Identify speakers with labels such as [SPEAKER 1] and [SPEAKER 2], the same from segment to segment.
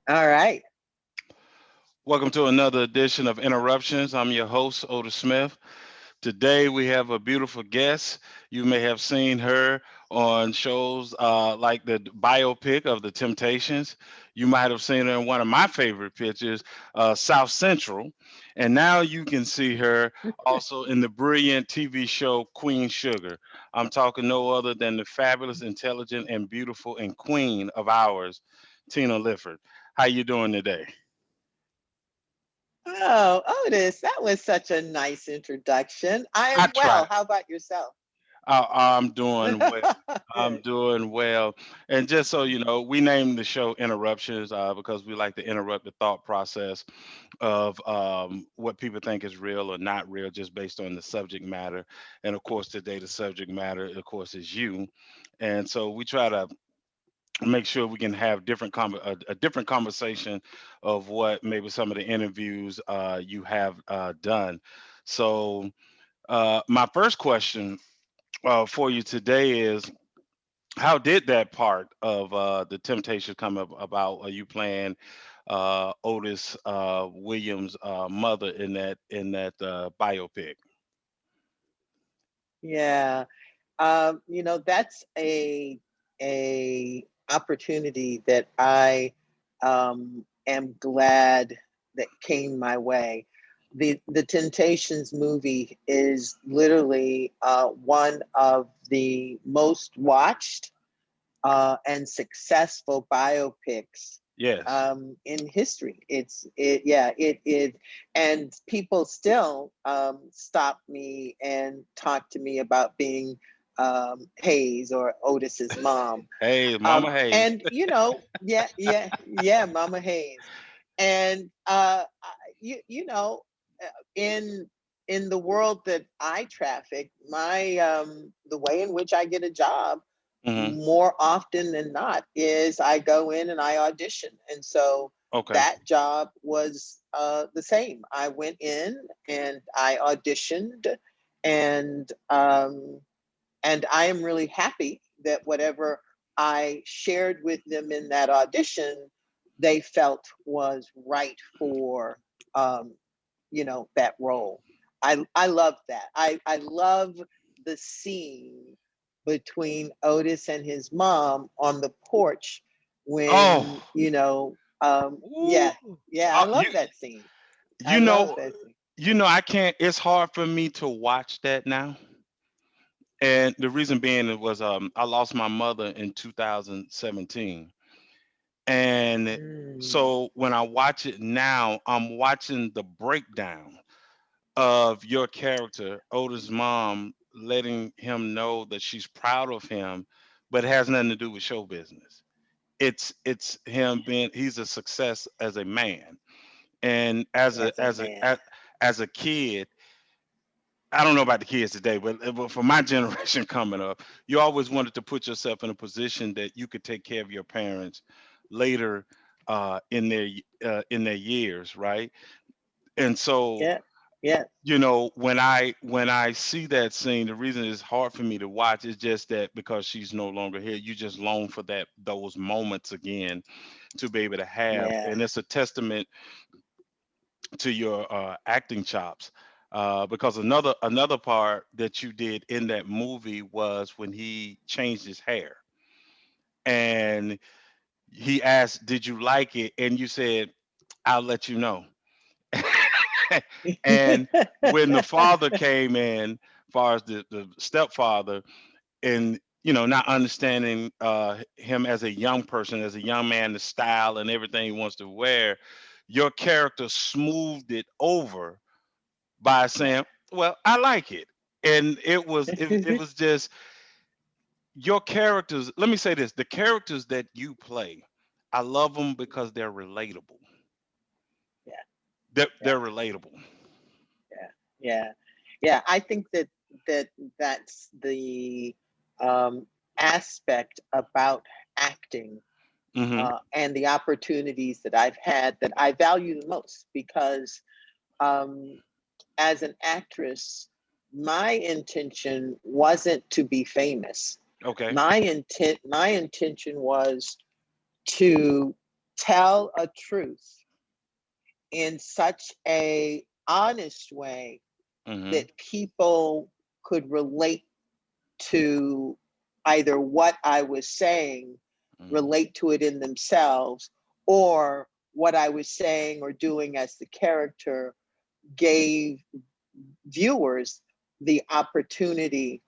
[SPEAKER 1] All right.
[SPEAKER 2] Welcome to another edition of Interruptions. I'm your host, Otis Smith. Today we have a beautiful guest. You may have seen her on shows like the biopic of the Temptations. You might have seen her in one of my favorite pictures, South Central. And now you can see her also in the brilliant TV show Queen Sugar. I'm talking no other than the fabulous, intelligent, and beautiful and queen of ours, Tina Lifford. How you doing today?
[SPEAKER 1] Oh, Otis, that was such a nice introduction. I
[SPEAKER 2] I
[SPEAKER 1] am
[SPEAKER 2] try.
[SPEAKER 1] well. How about yourself?
[SPEAKER 2] I'm doing well. I'm
[SPEAKER 1] Good.
[SPEAKER 2] doing well. And just so you know, we named the show Interruptions because we like to interrupt the thought process of what people think is real or not real, just based on the subject matter. And of course, today the subject matter, of course, is you. And so we try to make sure we can have a different conversation of what maybe some of the interviews you have done. So my first question for you today is how did that part of the Temptation come about? Are you playing Otis Williams' mother in that biopic?
[SPEAKER 1] Yeah. That's a opportunity that I am glad that came my way. The Temptations movie is literally one of the most watched and successful biopics
[SPEAKER 2] Yes.
[SPEAKER 1] in history. It and people still stop me and talk to me about being Hayes or Otis's mom.
[SPEAKER 2] Hey, Mama Hayes.
[SPEAKER 1] And Mama Hayes. And you know, in the world that I traffic, my the way in which I get a job
[SPEAKER 2] Hmm.
[SPEAKER 1] more often than not is I go in and I audition. And so
[SPEAKER 2] Okay.
[SPEAKER 1] that job was the same. I went in and I auditioned, and I am really happy that whatever I shared with them in that audition, they felt was right for um, that role. I love that. I love the scene between Otis and his mom on the porch when
[SPEAKER 2] Oh, ooh,
[SPEAKER 1] I
[SPEAKER 2] you
[SPEAKER 1] love that scene. I
[SPEAKER 2] you
[SPEAKER 1] love
[SPEAKER 2] know
[SPEAKER 1] that scene.
[SPEAKER 2] I can't. It's hard for me to watch that now. And the reason being it was I lost my mother in 2017. And
[SPEAKER 1] Mm,
[SPEAKER 2] so when I watch it now, I'm watching the breakdown of your character, Otis' mom, letting him know that she's proud of him, but it has nothing to do with show business. It's him being he's a success as a man. And
[SPEAKER 1] as a man.
[SPEAKER 2] as a kid, I don't know about the kids today, but for my generation coming up, you always wanted to put yourself in a position that you could take care of your parents later in their years, right? And so,
[SPEAKER 1] Yeah, yeah,
[SPEAKER 2] when I see that scene, the reason it's hard for me to watch is just that because she's no longer here, you just long for those moments again to be able to have,
[SPEAKER 1] yeah.
[SPEAKER 2] and it's a testament to your acting chops. Because another part that you did in that movie was when he changed his hair, and he asked, "Did you like it?" And you said, "I'll let you know." And when the father came in, far as the stepfather, and not understanding him as a young person, as a young man, the style and everything he wants to wear, your character smoothed it over by
[SPEAKER 1] Yeah.
[SPEAKER 2] saying, "Well, I like it." And it was just your characters. Let me say this: the characters that you play, I love them because they're relatable.
[SPEAKER 1] Yeah,
[SPEAKER 2] They're
[SPEAKER 1] yeah,
[SPEAKER 2] relatable.
[SPEAKER 1] yeah, yeah, yeah. I think that that's the um, aspect about acting
[SPEAKER 2] Hmm.
[SPEAKER 1] and the opportunities that I've had that I value the most because um, as an actress, my intention wasn't to be famous.
[SPEAKER 2] Okay.
[SPEAKER 1] My intention was to tell a truth in such a honest way
[SPEAKER 2] Mm-hmm.
[SPEAKER 1] that people could relate to either what I was saying,
[SPEAKER 2] Mm-hmm.
[SPEAKER 1] relate to it in themselves, or what I was saying or doing as the character gave viewers the opportunity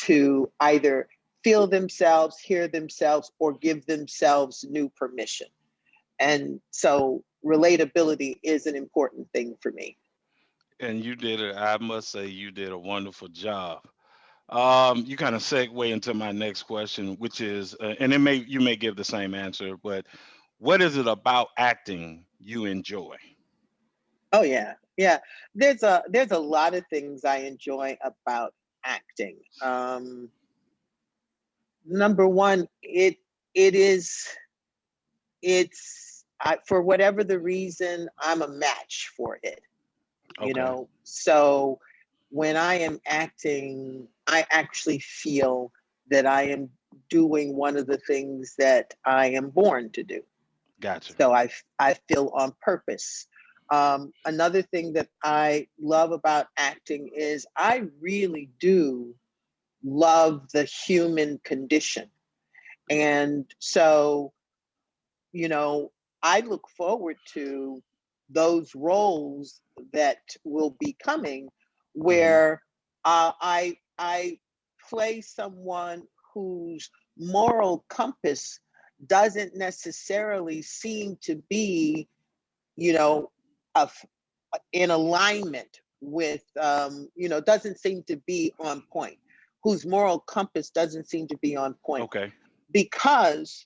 [SPEAKER 1] to either feel themselves, hear themselves, or give themselves new permission. And so relatability is an important thing for me.
[SPEAKER 2] And you did it. I must say, you did a wonderful job. You kind of segue into my next question, which is, and it may you may give the same answer, but what is it about acting you enjoy?
[SPEAKER 1] Oh yeah, yeah. There's a lot of things I enjoy about acting. Number one, it is for whatever the reason, I'm a match for it.
[SPEAKER 2] Okay,
[SPEAKER 1] So when I am acting, I actually feel that I am doing one of the things that I am born to do.
[SPEAKER 2] gotcha.
[SPEAKER 1] So I feel on purpose. Another thing that I love about acting is I really do love the human condition. And so, you know, I look forward to those roles that will be coming
[SPEAKER 2] Hmm.
[SPEAKER 1] where I play someone whose moral compass doesn't necessarily seem to be, you know, a, in alignment with, doesn't seem to be on point, whose moral compass doesn't seem to be on point,
[SPEAKER 2] Okay.
[SPEAKER 1] because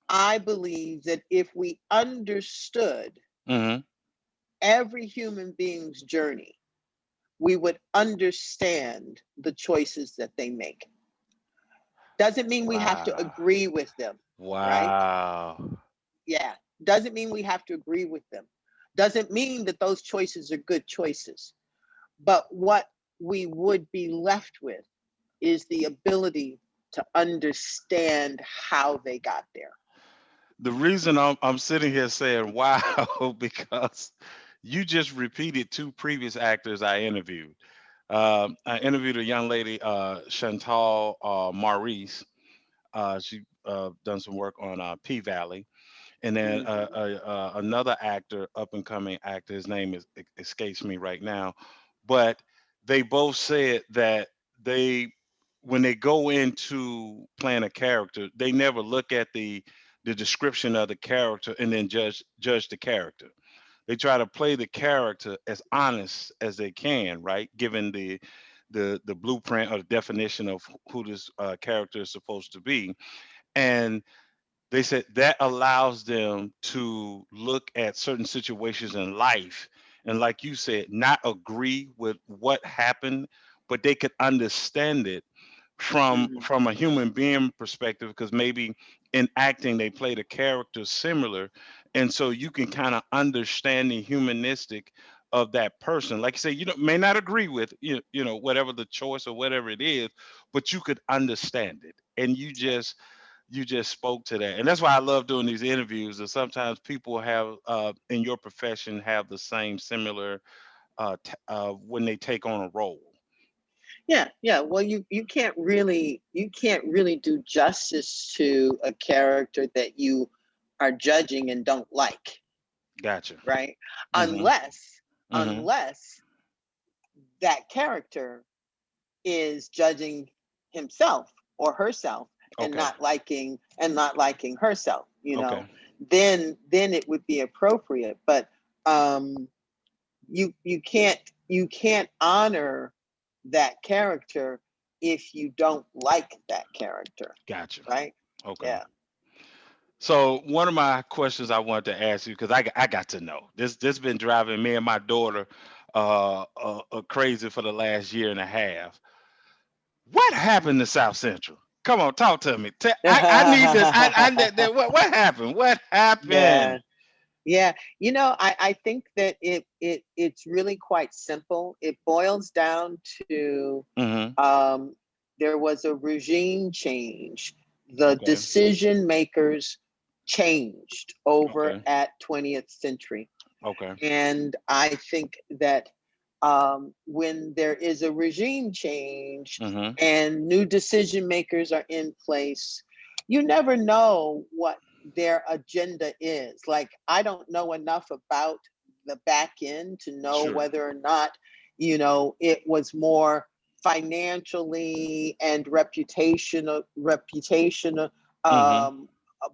[SPEAKER 1] I believe that if we understood
[SPEAKER 2] Hmm.
[SPEAKER 1] every human being's journey, we would understand the choices that they make. Doesn't mean we have to
[SPEAKER 2] Wow.
[SPEAKER 1] agree with them, right?
[SPEAKER 2] Wow.
[SPEAKER 1] Yeah. Doesn't mean we have to agree with them. Doesn't mean that those choices are good choices. But what we would be left with is the ability to understand how they got there.
[SPEAKER 2] The reason I'm sitting here saying wow because you just repeated two previous actors I interviewed. I interviewed a young lady, Chantal Maurice. She done some work on P Valley, and then
[SPEAKER 1] Hmm.
[SPEAKER 2] another actor, up and coming actor. His name escapes me right now, but they both said that they, when they go into playing a character, they never look at the description of the character and then judge the character. They try to play the character as honest as they can, right? Given the blueprint or the definition of who this character is supposed to be, and they said that allows them to look at certain situations in life and, like you said, not agree with what happened, but they could understand it
[SPEAKER 1] Hmm.
[SPEAKER 2] from a human being perspective, because maybe in acting they played a character similar, and so you can kind of understand the humanistic of that person. Like you say, you know, may not agree with whatever the choice or whatever it is, but you could understand it, and you just spoke to that. And that's why I love doing these interviews. And sometimes people have in your profession have the same similar when they take on a role.
[SPEAKER 1] Yeah, yeah. Well, you can't really do justice to a character that you are judging and don't like,
[SPEAKER 2] Gotcha.
[SPEAKER 1] right?
[SPEAKER 2] Mm-hmm.
[SPEAKER 1] Unless
[SPEAKER 2] Mm-hmm.
[SPEAKER 1] unless that character is judging himself or herself and
[SPEAKER 2] Okay.
[SPEAKER 1] not liking herself,
[SPEAKER 2] Okay.
[SPEAKER 1] then it would be appropriate. But um you can't honor that character if you don't like that character,
[SPEAKER 2] Gotcha.
[SPEAKER 1] right?
[SPEAKER 2] Okay.
[SPEAKER 1] Yeah.
[SPEAKER 2] So one of my questions I wanted to ask you, because I got to know this been driving me and my daughter crazy for the last year and a half. What happened to South Central? Come on, talk to me. I need to. What happened? What
[SPEAKER 1] Yeah.
[SPEAKER 2] happened?
[SPEAKER 1] Yeah. I think that it's really quite simple. It boils down to,
[SPEAKER 2] Mm-hmm.
[SPEAKER 1] um, there was a regime change. The
[SPEAKER 2] Okay.
[SPEAKER 1] decision makers changed over
[SPEAKER 2] Okay.
[SPEAKER 1] at 20th Century.
[SPEAKER 2] Okay.
[SPEAKER 1] And I think that when there is a regime change
[SPEAKER 2] Mm-hmm.
[SPEAKER 1] and new decision makers are in place, you never know what their agenda is. Like, I don't know enough about the back end to know
[SPEAKER 2] Sure.
[SPEAKER 1] whether or not, it was more financially and reputation
[SPEAKER 2] Mm-hmm.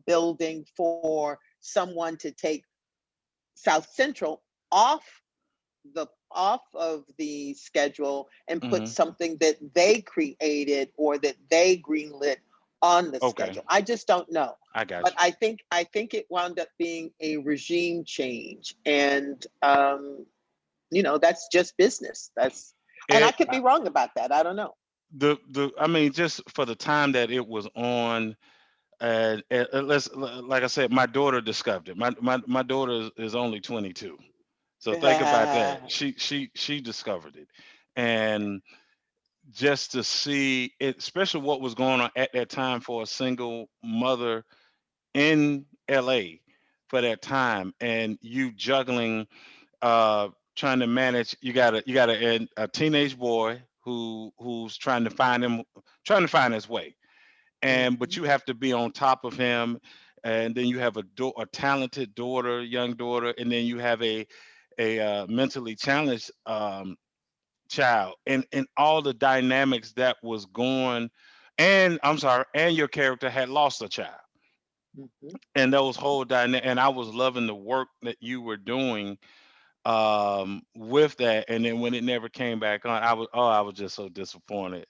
[SPEAKER 1] building for someone to take South Central off off of the schedule and put
[SPEAKER 2] Mm-hmm.
[SPEAKER 1] something that they created or that they greenlit on the
[SPEAKER 2] Okay.
[SPEAKER 1] schedule. I just don't know.
[SPEAKER 2] I got
[SPEAKER 1] But
[SPEAKER 2] you.
[SPEAKER 1] I think it wound up being a regime change. And that's just business. And I
[SPEAKER 2] It
[SPEAKER 1] could be wrong about that. I don't know.
[SPEAKER 2] the I mean, just for the time that it was on, like I said, my daughter discovered it. My daughter is only 22, so think about that. She discovered it, and just to see it, especially what was going on at that time for a single mother in LA for that time, and you juggling, uh trying to manage. You got a teenage boy who's trying to find his way, and but
[SPEAKER 1] Mhm.
[SPEAKER 2] you have to be on top of him, and then you have a talented daughter, young daughter, and then you have a mentally challenged child, and all the dynamics that was going. And I'm sorry, and your character had lost a child,
[SPEAKER 1] Mhm.
[SPEAKER 2] and those whole dynamic, and I was loving the work that you were doing with that. And then when it never came back on, I was just so disappointed,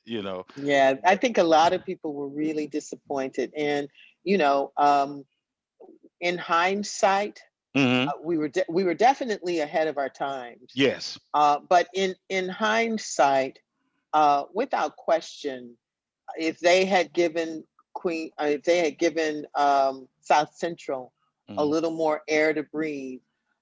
[SPEAKER 1] Yeah, I think a lot of people were really disappointed. And, you know, um, in hindsight,
[SPEAKER 2] Hmm.
[SPEAKER 1] we were definitely ahead of our times.
[SPEAKER 2] Yes.
[SPEAKER 1] But in hindsight, without question, if they had given South Central a
[SPEAKER 2] Hmm.
[SPEAKER 1] little more air to breathe,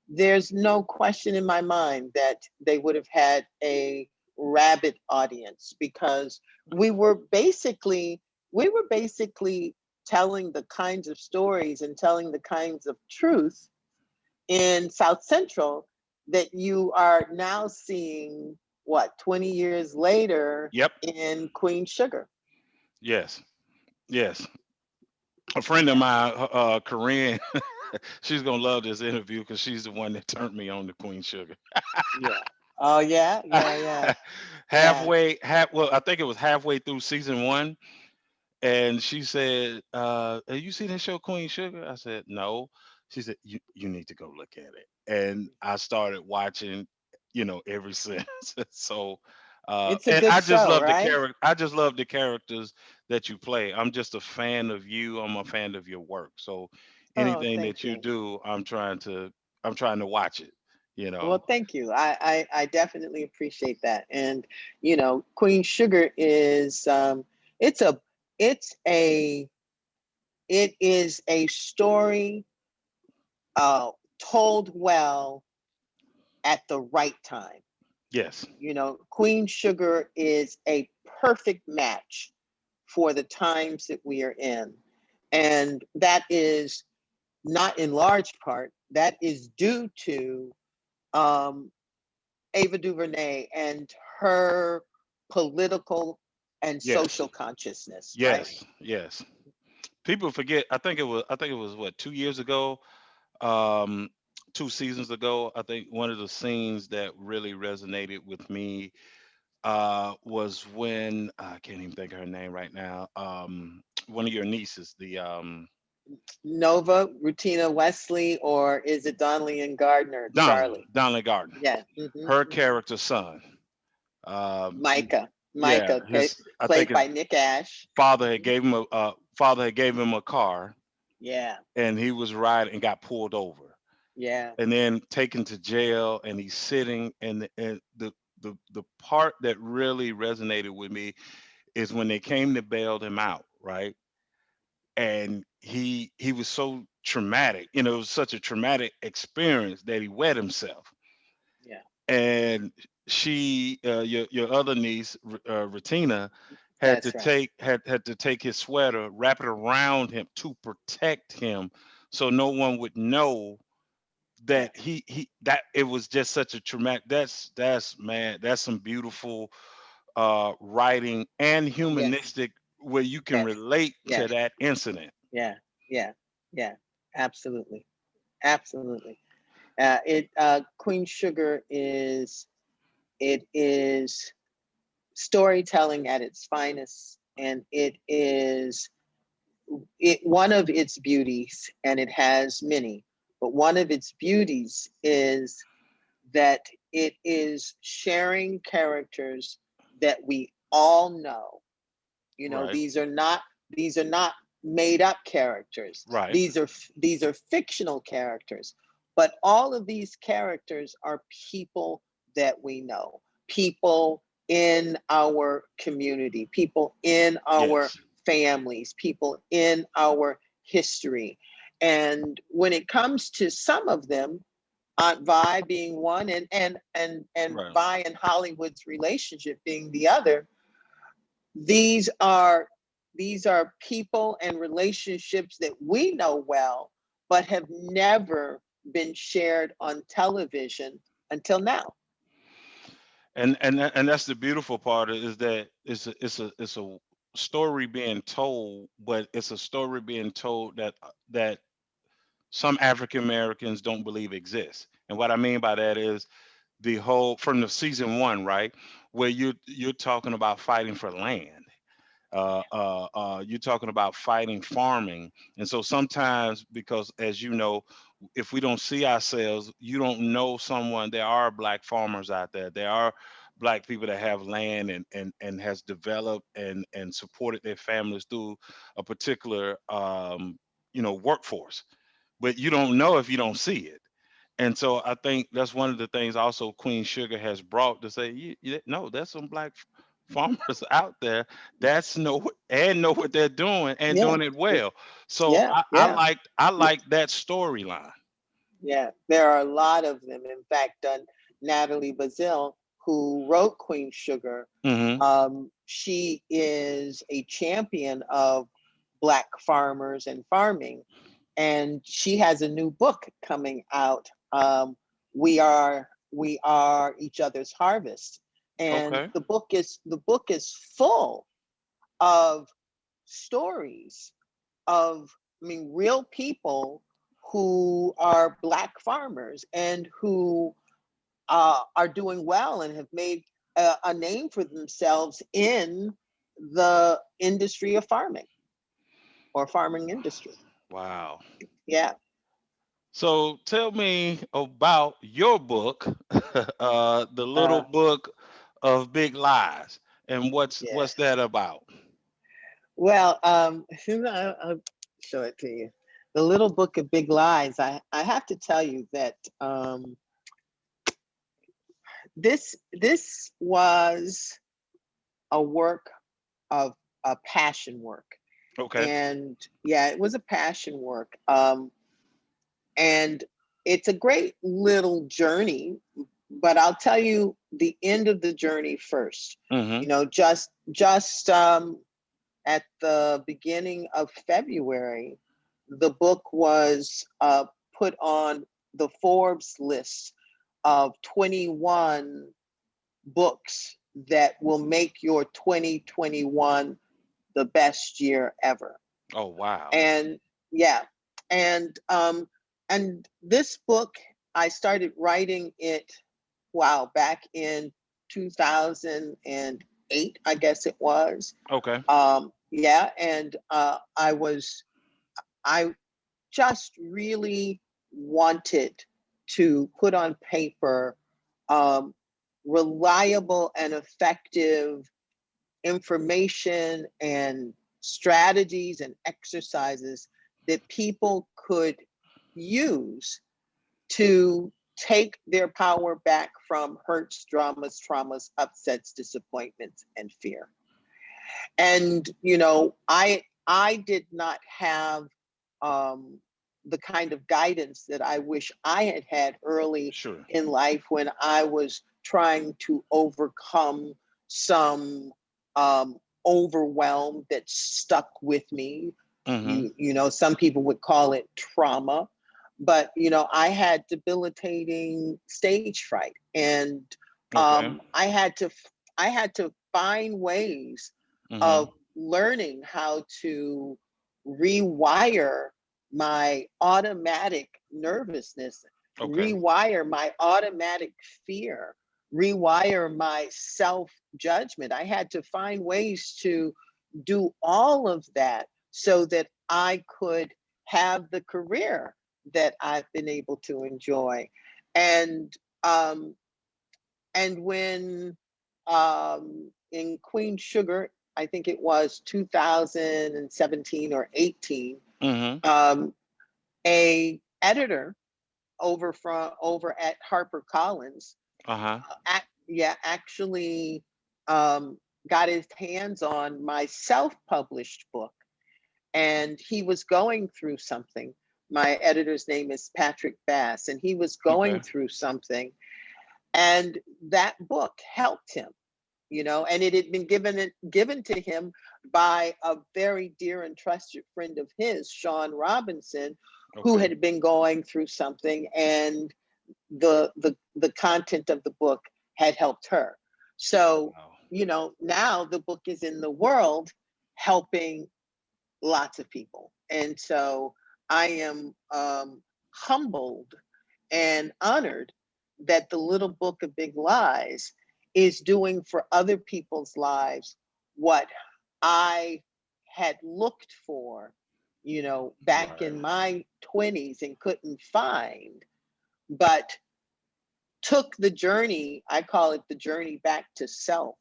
[SPEAKER 1] there's no question in my mind that they would have had a rabid audience, because we were basically we were basically telling the kinds of stories and telling the kinds of truth in South Central that you are now seeing, what, 20 years later
[SPEAKER 2] Yep.
[SPEAKER 1] in Queen Sugar.
[SPEAKER 2] Yes. Yes. A friend of
[SPEAKER 1] Yeah.
[SPEAKER 2] mine, Korean, she's gonna love this interview because she's the one that turned me on to Queen Sugar.
[SPEAKER 1] Yeah. Oh yeah, yeah, yeah, yeah.
[SPEAKER 2] Well, I think it was halfway through season one, and she said, "Have you seen that show Queen Sugar?" I said, "No." She said, "You need to go look at it." And I started watching, ever since. So,
[SPEAKER 1] It's a
[SPEAKER 2] and
[SPEAKER 1] good
[SPEAKER 2] I just
[SPEAKER 1] show,
[SPEAKER 2] love the
[SPEAKER 1] right?
[SPEAKER 2] character. I just love the characters that you play. I'm just a fan of you. I'm a fan of your work. So,
[SPEAKER 1] Oh,
[SPEAKER 2] anything
[SPEAKER 1] thank
[SPEAKER 2] that you
[SPEAKER 1] you.
[SPEAKER 2] do, I'm trying to watch it. You know.
[SPEAKER 1] Well, thank you. I definitely appreciate that. And Queen Sugar is it's a it's a it is a story told well at the right time.
[SPEAKER 2] Yes.
[SPEAKER 1] Queen Sugar is a perfect match for the times that we are in. And that is not in large part, that is due to um, Ava DuVernay and her political and
[SPEAKER 2] Yes.
[SPEAKER 1] social consciousness, right?
[SPEAKER 2] Yes. Yes. People forget. I think it was what, 2 years ago, um 2 seasons ago. I think one of the scenes that really resonated with me was when I can't even think of her name right now. One of your nieces, the
[SPEAKER 1] Nova, Rutina Wesley, or is it Donnelly and Gardner, Charlie?
[SPEAKER 2] Donnelly Garden,
[SPEAKER 1] Yeah.
[SPEAKER 2] her
[SPEAKER 1] Hmm.
[SPEAKER 2] character's son. He,
[SPEAKER 1] Micah.
[SPEAKER 2] yeah,
[SPEAKER 1] Micah,
[SPEAKER 2] his I think
[SPEAKER 1] played
[SPEAKER 2] his
[SPEAKER 1] by Nick Ash. Hmm.
[SPEAKER 2] father had gave him a car,
[SPEAKER 1] Yeah.
[SPEAKER 2] and he was riding and got pulled over,
[SPEAKER 1] Yeah.
[SPEAKER 2] and then taken to jail, and he's sitting, and the part that really resonated with me is when they came to bail him out, right? And he was so traumatic, it was such a traumatic experience that he wet himself.
[SPEAKER 1] Yeah.
[SPEAKER 2] And your other niece, Retina,
[SPEAKER 1] That's right.
[SPEAKER 2] had to take his sweater, wrap it around him to protect him, so no one would know
[SPEAKER 1] Yeah.
[SPEAKER 2] that he that it was just such a traumatic. That's man, that's some beautiful writing and
[SPEAKER 1] Yes.
[SPEAKER 2] humanistic where you can
[SPEAKER 1] Yes.
[SPEAKER 2] relate to
[SPEAKER 1] Yes.
[SPEAKER 2] that incident.
[SPEAKER 1] Yeah. Yeah. Yeah. Absolutely. Absolutely. It Queen Sugar is, it is storytelling at its finest, and it is, it one of its beauties, and it has many, but one of its beauties is that it is sharing characters that we all know. You know,
[SPEAKER 2] Right.
[SPEAKER 1] these are not made up characters.
[SPEAKER 2] Right.
[SPEAKER 1] These are fictional characters, but all of these characters are people that we know, people in our community, people in our
[SPEAKER 2] Yes.
[SPEAKER 1] families, people in our history. And when it comes to some of them, Aunt Vi being one, and
[SPEAKER 2] Right.
[SPEAKER 1] Vi and Hollywood's relationship being the other, these are these are people and relationships that we know well, but have never been shared on television until now.
[SPEAKER 2] And that's the beautiful part is that it's a story being told, but it's a story being told that some African Americans don't believe exists. And what I mean by that is the whole from the season one, right, where you're talking about fighting for land. You're talking about fighting farming. And so sometimes, because as you know, if we don't see ourselves, you don't know someone. There are black farmers out there. There are black people that have land and has developed and supported their families through a particular workforce. But you don't know if you don't see it. And so I think that's one of the things also Queen Sugar has brought to say, no, there's some black farmers out there that's know and know what they're doing and
[SPEAKER 1] Yeah,
[SPEAKER 2] doing it well. So
[SPEAKER 1] yeah,
[SPEAKER 2] I
[SPEAKER 1] yeah,
[SPEAKER 2] like I like that storyline.
[SPEAKER 1] yeah. There are a lot of them. In fact, Natalie Bazille, who wrote Queen Sugar,
[SPEAKER 2] Hmm.
[SPEAKER 1] she is a champion of Black farmers and farming, and she has a new book coming out. We are each other's harvest, and
[SPEAKER 2] Okay.
[SPEAKER 1] the book is full of stories of, I mean, real people who are Black farmers and who are doing well and have made a name for themselves in the industry of farming, or farming industry.
[SPEAKER 2] Wow.
[SPEAKER 1] Yeah.
[SPEAKER 2] So tell me about your book, the little
[SPEAKER 1] Uh,
[SPEAKER 2] book of big lies, and
[SPEAKER 1] yeah.
[SPEAKER 2] what's that about?
[SPEAKER 1] Well, I'll show it to you. The Little Book of Big Lies. I have to tell you that this was a work of a passion work,
[SPEAKER 2] Okay.
[SPEAKER 1] and yeah, it was a passion work. And it's a great little journey, but I'll tell you the end of the journey first.
[SPEAKER 2] Hmm.
[SPEAKER 1] You know, just at the beginning of February, the book was put on the Forbes list of 21 books that will make your 2021 the best year ever.
[SPEAKER 2] Oh wow.
[SPEAKER 1] And yeah, and this book, I started writing it, wow, back in 2008, I guess it was.
[SPEAKER 2] Okay.
[SPEAKER 1] Yeah, and I just really wanted to put on paper um, reliable and effective information and strategies and exercises that people could use to take their power back from hurts, dramas, traumas, upsets, disappointments, and fear. And I did not have um, the kind of guidance that I wish I had had early
[SPEAKER 2] Sure.
[SPEAKER 1] in life, when I was trying to overcome some overwhelm that stuck with me.
[SPEAKER 2] Mm-hmm.
[SPEAKER 1] Some people would call it trauma, but I had debilitating stage fright, and
[SPEAKER 2] Okay.
[SPEAKER 1] I had to find ways
[SPEAKER 2] Mm-hmm.
[SPEAKER 1] of learning how to rewire my automatic nervousness,
[SPEAKER 2] Okay.
[SPEAKER 1] rewire my automatic fear, rewire my self judgment. I had to find ways to do all of that so that I could have the career that I've been able to enjoy. And um, and when in Queen Sugar, I think it was 2017 or 18,
[SPEAKER 2] Mm-hmm.
[SPEAKER 1] um, a editor over at HarperCollins,
[SPEAKER 2] Uh-huh.
[SPEAKER 1] actually um, got his hands on my self-published book, and he was going through something. My editor's name is Patrick Bass, and he was going
[SPEAKER 2] Okay.
[SPEAKER 1] through something, and that book helped him, and it had been given to him by a very dear and trusted friend of his, Sean Robinson, who
[SPEAKER 2] Okay.
[SPEAKER 1] had been going through something, and the content of the book had helped her. So,
[SPEAKER 2] Wow.
[SPEAKER 1] now the book is in the world, helping lots of people. And so I am humbled and honored that the little book of big lies is doing for other people's lives what I had looked for, back
[SPEAKER 2] Right.
[SPEAKER 1] in my 20s and couldn't find, but took the journey, I call it the journey back to self,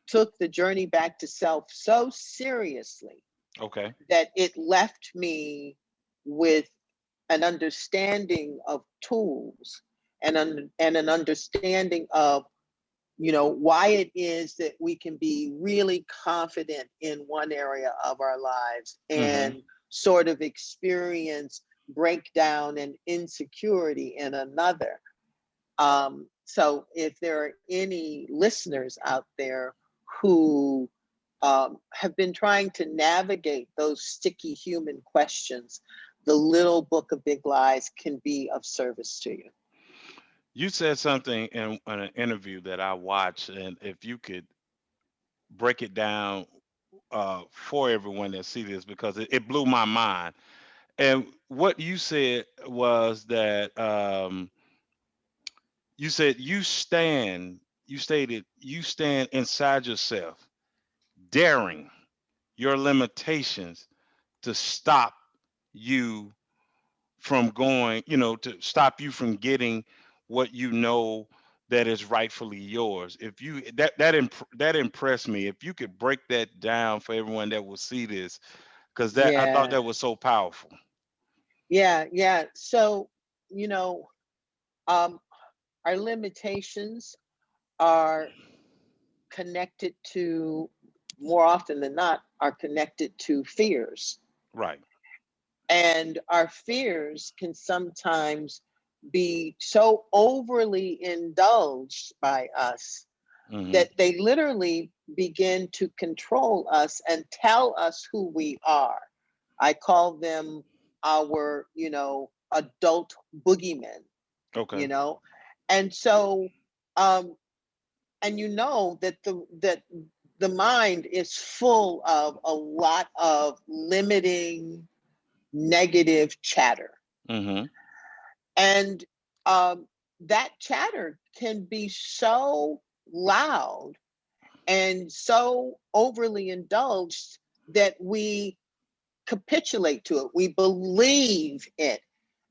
[SPEAKER 1] took the journey back to self so seriously
[SPEAKER 2] Okay.
[SPEAKER 1] that it left me with an understanding of tools, and an understanding of why it is that we can be really confident in one area of our lives
[SPEAKER 2] Mm-hmm.
[SPEAKER 1] and sort of experience breakdown and insecurity in another. So if there are any listeners out there who have been trying to navigate those sticky human questions, the little book of big lies can be of service to you.
[SPEAKER 2] You said something in an interview that I watched, and if you could break it down for everyone that see this, because it blew my mind. And what you said was that you said you stated you stand inside yourself, daring your limitations to stop you from going, to stop you from getting what you know that is rightfully yours. If you that impressed me. If you could break that down for everyone that will see this, because that I thought
[SPEAKER 1] Yeah,
[SPEAKER 2] that was so powerful.
[SPEAKER 1] yeah. So, you know, um, our limitations are connected to, more often than not, are connected to fears.
[SPEAKER 2] Right.
[SPEAKER 1] And our fears can sometimes be so overly indulged by us
[SPEAKER 2] Hmm.
[SPEAKER 1] that they literally begin to control us and tell us who we are. I call them our, adult boogeymen,
[SPEAKER 2] Okay.
[SPEAKER 1] you know. And so, um, and the mind is full of a lot of limiting negative chatter.
[SPEAKER 2] Hmm.
[SPEAKER 1] And that chatter can be so loud and so overly indulged that we capitulate to it. We believe it.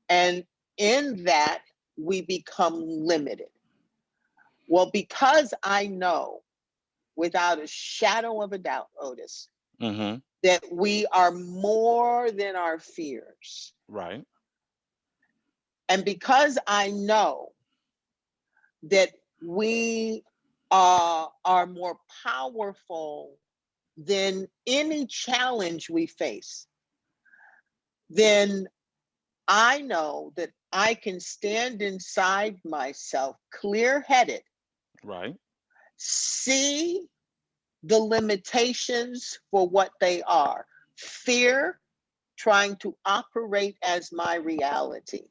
[SPEAKER 1] And in that, we become limited. Well, because I know without a shadow of a doubt, Otis,
[SPEAKER 2] Hmm.
[SPEAKER 1] that we are more than our fears.
[SPEAKER 2] Right.
[SPEAKER 1] And because I know that we are more powerful than any challenge we face, then I know that I can stand inside myself clear headed,
[SPEAKER 2] Right.
[SPEAKER 1] see the limitations for what they are: fear, trying to operate as my reality.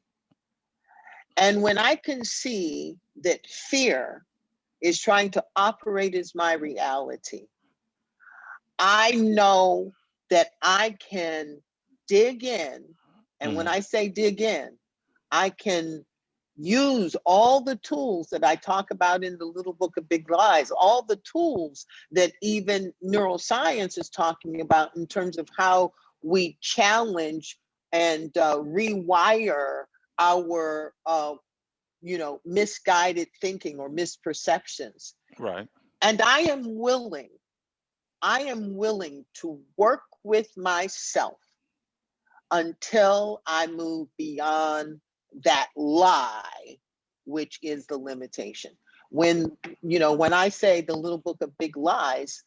[SPEAKER 1] And when I can see that fear is trying to operate as my reality, I know that I can dig in. And when I say dig in, I can use all the tools that I talk about in the little book of Big Lies, all the tools that even neuroscience is talking about in terms of how we challenge and rewire our misguided thinking or misperceptions.
[SPEAKER 2] Right.
[SPEAKER 1] And I am willing to work with myself until I move beyond that lie, which is the limitation. When I say the little book of big lies,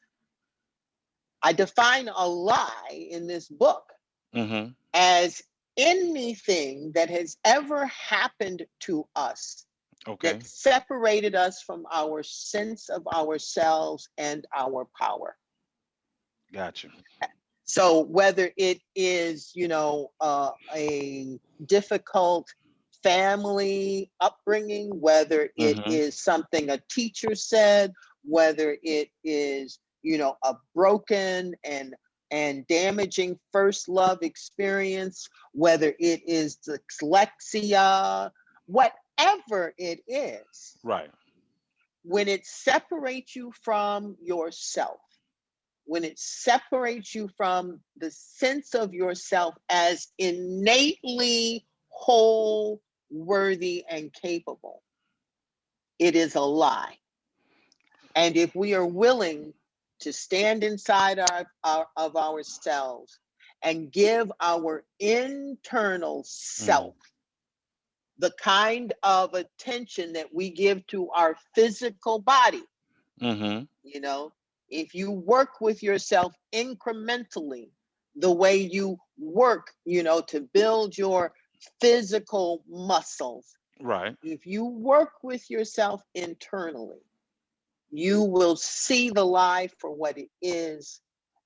[SPEAKER 1] I define a lie in this book as anything that has ever happened to us
[SPEAKER 2] Okay.
[SPEAKER 1] that separated us from our sense of ourselves and our power.
[SPEAKER 2] Gotcha.
[SPEAKER 1] So whether it is, a difficult family upbringing, whether it is something a teacher said, whether it is, a broken and damaging first love experience, whether it is dyslexia, whatever it is,
[SPEAKER 2] Right.
[SPEAKER 1] when it separates you from yourself, when it separates you from the sense of yourself as innately whole, worthy, and capable, it is a lie. And if we are willing to stand inside of ourselves and give our internal self the kind of attention that we give to our physical body, you know, if you work with yourself incrementally, the way you work, to build your physical muscles,
[SPEAKER 2] Right.
[SPEAKER 1] if you work with yourself internally, you will see the lie for what it is,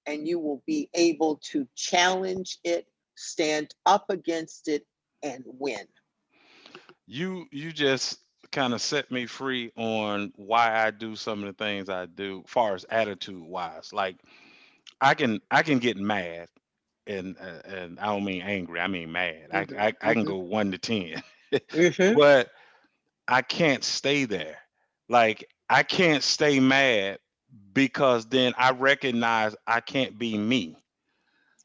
[SPEAKER 1] and you will be able to challenge it, stand up against it, and win.
[SPEAKER 2] You just kind of set me free on why I do some of the things I do, far as attitude wise. Like I can get mad, and I don't mean angry. I mean mad.
[SPEAKER 1] Mhm,
[SPEAKER 2] I can
[SPEAKER 1] mhm,
[SPEAKER 2] go 1 to 10,
[SPEAKER 1] mhm.
[SPEAKER 2] but I can't stay there. Like I can't stay mad because then I recognize I can't be me.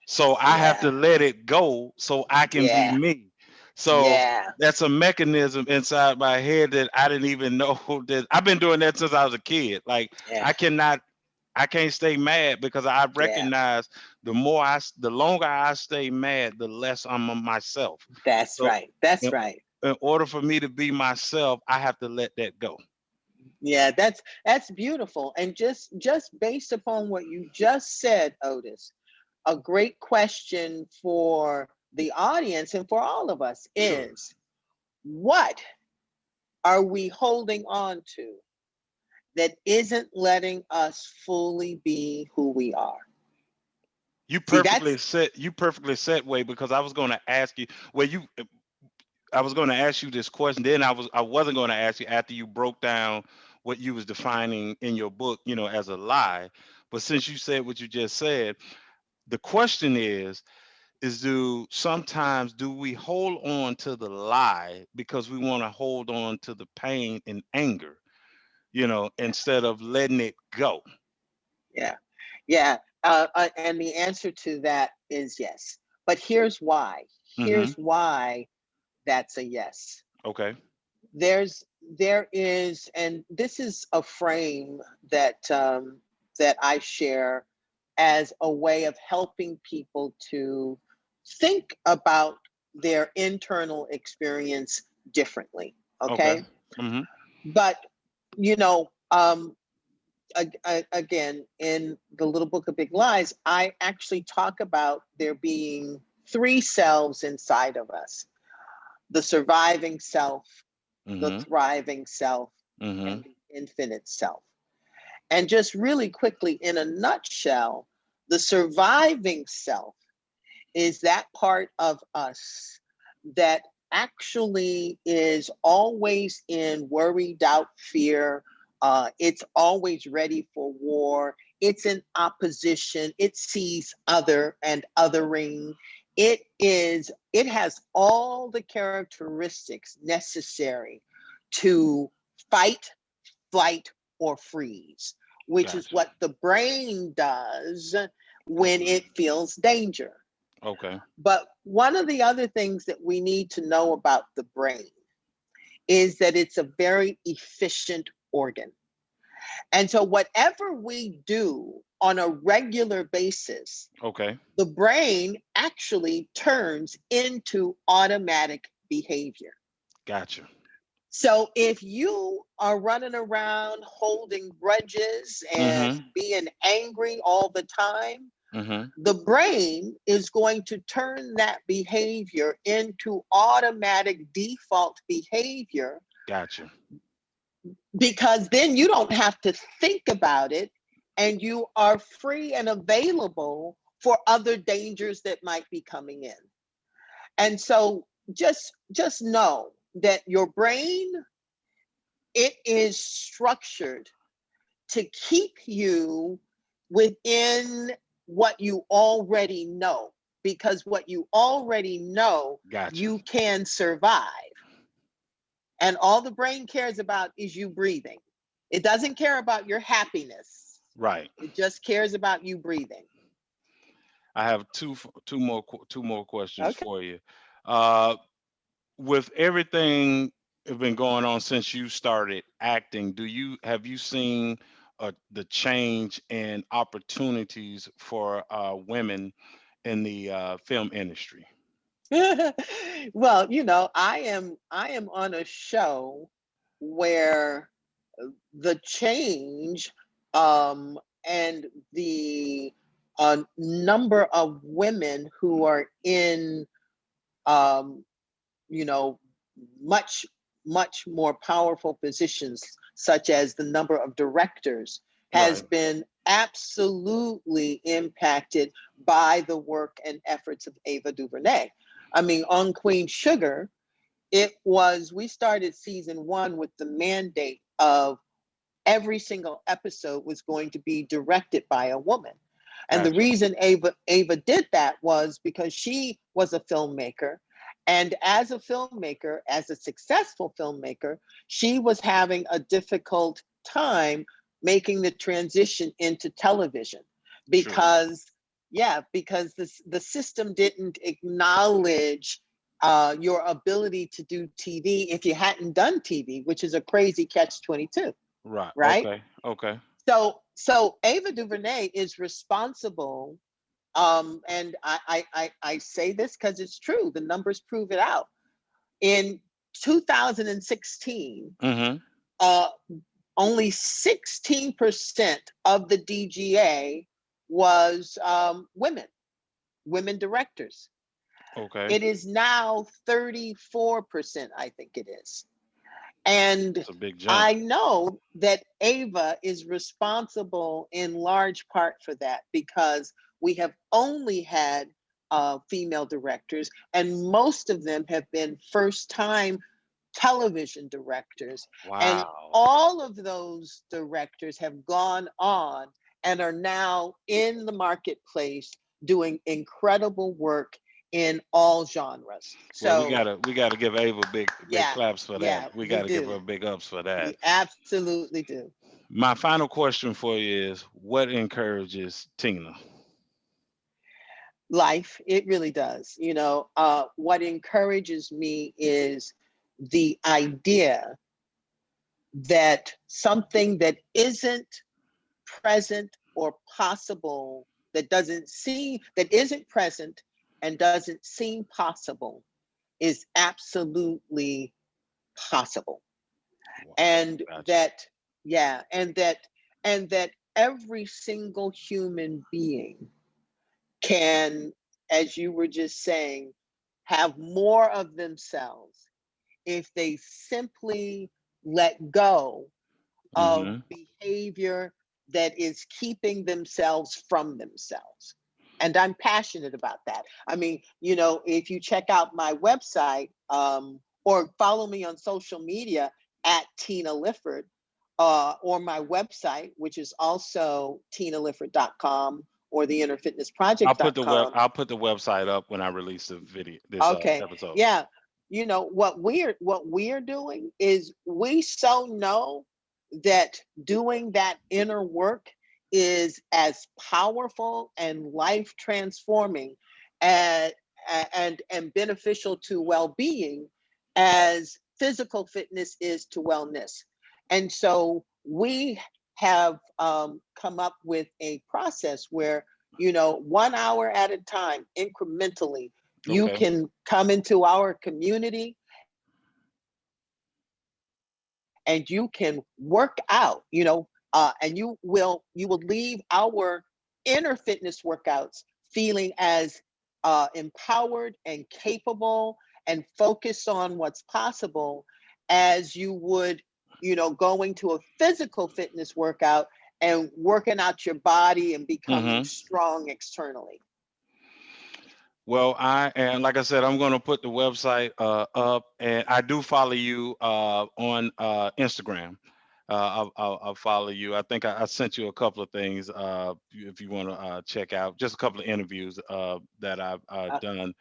[SPEAKER 2] So I have
[SPEAKER 1] Yeah,
[SPEAKER 2] to let it go so I can be
[SPEAKER 1] yeah,
[SPEAKER 2] me. So
[SPEAKER 1] yeah,
[SPEAKER 2] that's a mechanism inside my head that I didn't even know that I've been doing that since I was a kid. Like
[SPEAKER 1] yeah,
[SPEAKER 2] I cannot I can't stay mad because I
[SPEAKER 1] yeah.
[SPEAKER 2] recognize the longer I stay mad, the less I'm on myself.
[SPEAKER 1] That's
[SPEAKER 2] So
[SPEAKER 1] right. That's
[SPEAKER 2] in,
[SPEAKER 1] right.
[SPEAKER 2] in order for me to be myself, I have to let that go.
[SPEAKER 1] Yeah, that's beautiful. And just based upon what you just said, Otis, a great question for the audience and for all of us
[SPEAKER 2] Sure.
[SPEAKER 1] is, what are we holding on to that isn't letting us fully be who we are? See, that's
[SPEAKER 2] You perfectly set way because I was going to ask you well you I was going to ask you this question. Then I wasn't going to ask you after you broke down what you was defining in your book, as a lie. But since you said what you just said, the question is do we hold on to the lie because we want to hold on to the pain and anger, instead of letting it go?
[SPEAKER 1] yeah, yeah. And the answer to that is yes. But here's why.
[SPEAKER 2] Mm-hmm.
[SPEAKER 1] Here's why that's a yes.
[SPEAKER 2] Okay.
[SPEAKER 1] There is, and this is a frame that I share as a way of helping people to think about their internal experience differently.
[SPEAKER 2] Okay.
[SPEAKER 1] Okay,
[SPEAKER 2] Mm-hmm.
[SPEAKER 1] but you know, um, again, in the little book of Big Lies, I actually talk about there being three selves inside of us: the surviving self, the
[SPEAKER 2] Mm-hmm.
[SPEAKER 1] thriving self,
[SPEAKER 2] Mm-hmm.
[SPEAKER 1] and the infinite self. And just really quickly, in a nutshell, the surviving self is that part of us that actually is always in worry, doubt, fear. It's always ready for war. It's in opposition. It sees other and othering. It has all the characteristics necessary to fight, flight, or freeze, which is
[SPEAKER 2] Gotcha.
[SPEAKER 1] what the brain does when
[SPEAKER 2] Okay.
[SPEAKER 1] it feels danger.
[SPEAKER 2] Okay.
[SPEAKER 1] But one of the other things that we need to know about the brain is that it's a very efficient organ. And so, whatever we do on a regular basis,
[SPEAKER 2] Okay.
[SPEAKER 1] the brain actually turns into automatic behavior.
[SPEAKER 2] Gotcha.
[SPEAKER 1] So if you are running around holding grudges and
[SPEAKER 2] Mm-hmm.
[SPEAKER 1] being angry all the time,
[SPEAKER 2] Mm-hmm.
[SPEAKER 1] the brain is going to turn that behavior into automatic default behavior,
[SPEAKER 2] Gotcha.
[SPEAKER 1] because then you don't have to think about it and you are free and available for other dangers that might be coming in. And so just know that your brain, it is structured to keep you within what you already know, because what you already know,
[SPEAKER 2] Gotcha.
[SPEAKER 1] you can survive. And all the brain cares about is you breathing. It doesn't care about your happiness.
[SPEAKER 2] Right.
[SPEAKER 1] It just cares about you breathing.
[SPEAKER 2] I have two more questions
[SPEAKER 1] Okay.
[SPEAKER 2] for you. Uh, with everything that's been going on since you started acting, have you seen the change in opportunities for women in the film industry?
[SPEAKER 1] Well, I am on a show where the change, and the number of women who are in, um, you know, much, much more powerful positions, such as the number of directors, has
[SPEAKER 2] Right.
[SPEAKER 1] been absolutely impacted by the work and efforts of Ava DuVernay. I mean, on Queen Sugar, we started season one with the mandate of every single episode was going to be directed by a woman. And the
[SPEAKER 2] Gotcha.
[SPEAKER 1] reason Ava did that was because she was a filmmaker. And as a filmmaker, as a successful filmmaker, she was having a difficult time making the transition into television,
[SPEAKER 2] True.
[SPEAKER 1] because, yeah, because the system didn't acknowledge your ability to do TV if you hadn't done TV, which is a crazy catch 22,
[SPEAKER 2] Right.
[SPEAKER 1] right?
[SPEAKER 2] Okay. Okay.
[SPEAKER 1] So Ava DuVernay is responsible, and I say this because it's true. The numbers prove it out. In 2016,
[SPEAKER 2] Mm-hmm.
[SPEAKER 1] uh, only 16% of the DGA was women directors.
[SPEAKER 2] Okay.
[SPEAKER 1] It is now 34%, I think it is. And
[SPEAKER 2] It's a big jump.
[SPEAKER 1] I know that Ava is responsible in large part for that, because we have only had female directors, and most of them have been first time television directors. And
[SPEAKER 2] Wow.
[SPEAKER 1] all of those directors have gone on and are now in the marketplace doing incredible work in all genres.
[SPEAKER 2] Well, we
[SPEAKER 1] So,
[SPEAKER 2] gotta we gotta give Ava big
[SPEAKER 1] yeah,
[SPEAKER 2] claps for that.
[SPEAKER 1] yeah,
[SPEAKER 2] We
[SPEAKER 1] we
[SPEAKER 2] gotta give
[SPEAKER 1] do.
[SPEAKER 2] her big ups for that.
[SPEAKER 1] We absolutely do.
[SPEAKER 2] My final question for you is, what encourages Tina?
[SPEAKER 1] Life, it really does. What encourages me is the idea that something that isn't present or possible, that isn't present and doesn't seem possible, is absolutely possible.
[SPEAKER 2] Wow.
[SPEAKER 1] And
[SPEAKER 2] Gotcha.
[SPEAKER 1] that, yeah, and that every single human being can, as you were just saying, have more of themselves if they simply let go of
[SPEAKER 2] Mm-hmm.
[SPEAKER 1] behavior that is keeping themselves from themselves. And I'm passionate about that. I mean, you know, if you check out my website, or follow me on social media at Tina Lifford, or my website, which is also tinalifford.com or theinnerfitnessproject.com.
[SPEAKER 2] I'll put the website up when I release the video, this
[SPEAKER 1] Okay.
[SPEAKER 2] episode.
[SPEAKER 1] Yeah. You know what we're doing is we so know that doing that inner work is as powerful and life transforming and and beneficial to well-being as physical fitness is to wellness. And so we have come up with a process where, you know, 1 hour at a time, incrementally, you
[SPEAKER 2] Okay.
[SPEAKER 1] can come into our community and you can work out, you know, and you will leave our inner fitness workouts feeling as empowered and capable and focused on what's possible as you would, you know, going to a physical fitness workout and working out your body and becoming
[SPEAKER 2] Hmm.
[SPEAKER 1] strong externally.
[SPEAKER 2] Well, and like I said, I'm going to put the website up, and I do follow you on Instagram. I'll follow you. I think I sent you a couple of things if you want to check out just a couple of interviews that I've
[SPEAKER 1] Uh,
[SPEAKER 2] done.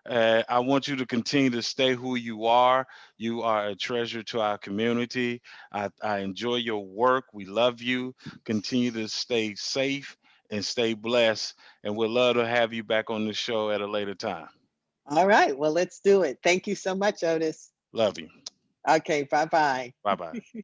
[SPEAKER 2] I want you to continue to stay who you are. You are a treasure to our community. I enjoy your work. We love you. Continue to stay safe and stay blessed. And we'd love to have you back on the show at a later time.
[SPEAKER 1] all right, well, let's do it. Thank you so much, Otis.
[SPEAKER 2] Love you.
[SPEAKER 1] Okay, bye bye.
[SPEAKER 2] Bye bye.